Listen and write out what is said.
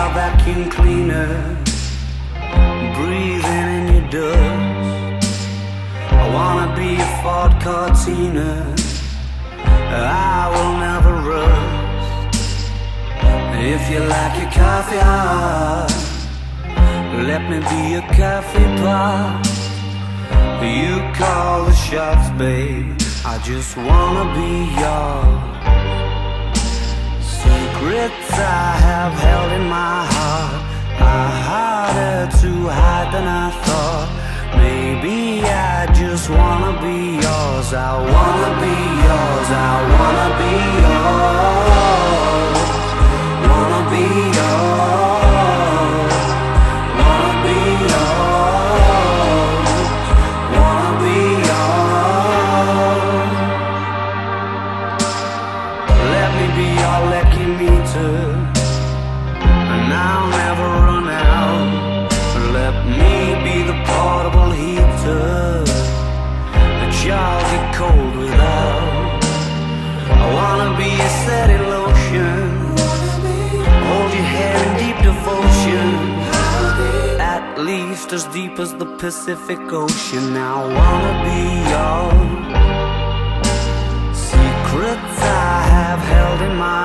car vacuum cleaner, breathing in your dust. I wanna be a Ford Cortina, I will never rust. If you like your coffee hot, let me be a coffee pot. You call the shots, babe, I just wanna be yours. Secrets I have held in my heart are harder to hide than I thought. Maybe I just wanna be yours. I wanna be yours. I wanna be yours. Wanna be yours. Wanna be yours. Wanna be yours. Let me be your lucky meter, and I'll never run out. Let me be the portable heater that y'all get cold without. I wanna be a steady lotion, hold your hand in deep devotion, at least as deep as the Pacific Ocean. I wanna be yours. Secrets I have held in my